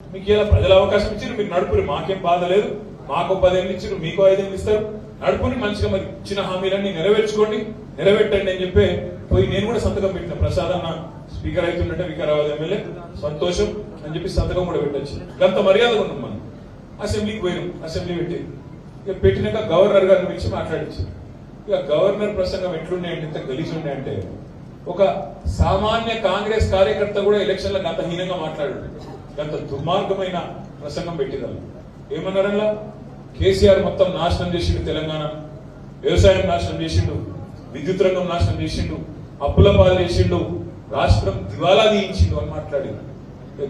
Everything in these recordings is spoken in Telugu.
మీకు ఇలా ప్రజల అవకాశం ఇచ్చారు, మీరు నడుపుని, మాకేం బాధ లేదు. మాకు 10 ఏళ్ళు ఇచ్చారు, మీకు 5 ఏళ్ళు ఇస్తారు. నడుపుని మంచిగా మరి ఇచ్చిన హామీలన్నీ నెరవేర్చుకోండి, నిలబెట్టండి అని చెప్పి పోయి నేను కూడా సంతకం పెట్టిన. ప్రసాద్ అన్న స్పీకర్ అవుతుందంటే వికారాబాద్ ఎమ్మెల్యే సంతోషం అని చెప్పి సంతకం కూడా పెట్టచ్చు. గంత మర్యాదగా ఉన్నాం మనం. అసెంబ్లీకి పోయినాం, అసెంబ్లీ పెట్టి ఇక పెట్టినాక గవర్నర్ గారి గురించి మాట్లాడించారు. ఇక గవర్నర్ ప్రసంగం ఎట్లుండే అంటే, ఇంత గలీజ్ ఉండే అంటే, ఒక సామాన్య కాంగ్రెస్ కార్యకర్త కూడా ఎలక్షన్లకు అంత హీనంగా మాట్లాడాడు. అంత దుర్మార్గమైన ప్రసంగం పెట్టినారు. ఏమన్నారల్లా, కేసీఆర్ మొత్తం నాశనం చేసిండు, తెలంగాణ వ్యవసాయం నాశనం చేసిండు, విద్యుత్ రంగం నాశనం చేసిండు, అప్పుల పాలు చేసిండు, రాష్ట్రం దివాలా తీయించిండు అని మాట్లాడి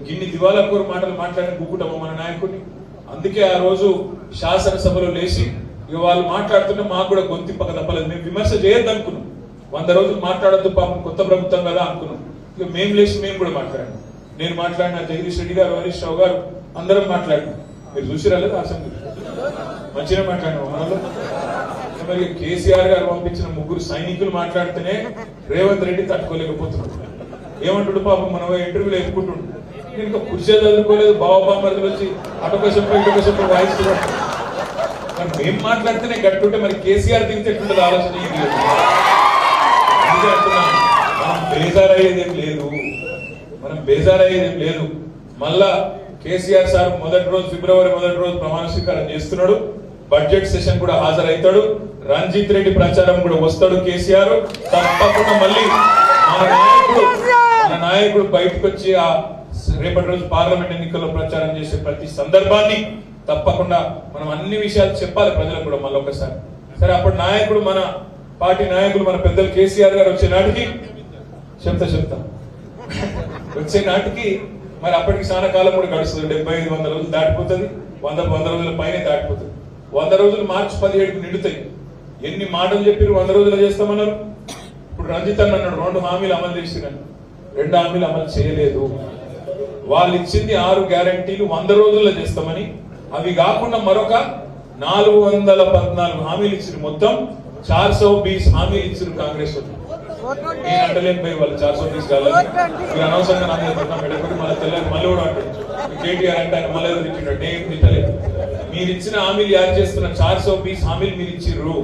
గిన్ని దివాలా కోరు మాటలు మాట్లాడిన గుక్కుటమో మన నాయకుడిని. అందుకే ఆ రోజు శాసనసభలో లేచి ఇక వాళ్ళు మాట్లాడుతుంటే మాకు కూడా గొంతింపక తప్పలేదు. మేము విమర్శ చేయొద్దు అనుకున్నాం, 100 రోజులు మాట్లాడొద్దు పాపం కొత్త ప్రభుత్వం కదా అనుకున్నాం. ఇక మేము లేచి మేము కూడా మాట్లాడాం. నేను మాట్లాడిన, జగదీష్ రెడ్డి గారు, హరీష్ రావు గారు అందరం మాట్లాడినాం. మీరు చూసి రాలేదు అసెంబ్లీ, మంచిగా మాట్లాడినాం మనలో. మరి కేసీఆర్ గారు పంపించిన 3 సైనికులు మాట్లాడితేనే రేవంత్ రెడ్డి తట్టుకోలేకపోతున్నాడు. ఏమంటాడు పాపం, మన ఇంటర్వ్యూలో ఎత్తుకుంటుండు. నేను ఇంకా కుర్చీ చదువుకోలేదు, బామర్దులు వచ్చి అటొక చెప్ప ఇటొక చెప్ప వాయిస్తున్నాడు. మరి మేము మాట్లాడితేనే గట్టుంటే మరి కేసీఆర్ దిగితే ఎట్లుంటుంది ఆలోచన. మనం బేజారయ్యేదేం లేదు, మనం బేజారయ్యేదేం లేదు. మళ్ళా కేసీఆర్ సార్ ఫిబ్రవరి 1 రోజు ప్రమాణ స్వీకారం చేస్తున్నాడు. బడ్జెట్ సెషన్ కూడా హాజరవుతాడు. రంజిత్ రెడ్డి ప్రచారం కూడా వస్తాడు కేసీఆర్. తప్పకుండా మళ్ళీ మన నాయకుడు బయటకు వచ్చి ఆ రేపటి రోజు పార్లమెంట్ ఎన్నికల్లో ప్రచారం చేసే ప్రతి సందర్భాన్ని తప్పకుండా మనం అన్ని విషయాలు చెప్పాలి ప్రజలకు కూడా మళ్ళీ ఒకసారి. సరే, అప్పుడు నాయకుడు, మన పార్టీ నాయకులు, మన పెద్దలు కేసీఆర్ గారు వచ్చే నాటికి చెప్తా వచ్చే నాటికి మరి అప్పటికి చాలా కాలం కూడా గడుస్తుంది. 75-100 రోజులు దాటిపోతుంది. 100 రోజుల పైన దాటిపోతుంది. 100 రోజులు మార్చి 17కి నిండుతాయి. ఎన్ని మాటలు చెప్పారు, 100 రోజులు చేస్తామన్నారు. ఇప్పుడు రంజిత్ అన్న అన్నాడు 2 హామీలు అమలు చేసినాను, 2 హామీలు అమలు చేయలేదు. వాళ్ళు ఇచ్చింది 6 గ్యారంటీలు 100 రోజుల్లో చేస్తామని. అవి కాకుండా మరొక 414 హామీలు ఇచ్చారు. మొత్తం 420 హామీలు ఇచ్చారు కాంగ్రెస్ వాళ్ళు. నేను అంటలేని పోయి వాళ్ళు 420 కాలేదు. మీరు అనవసరంగా నా మీద పట్నం పెట్టుకుని మళ్ళీ తెల్లని మళ్ళీ కూడా అంటాడు కేటీఆర్ అంటే ఆయన మళ్ళీ తిట్టినాడు. నేను తిట్టలేదు. మీరు ఇచ్చిన హామీలు యాడ్ చేస్తున్న 420 హామీలు మీరు ఇచ్చిర్రు.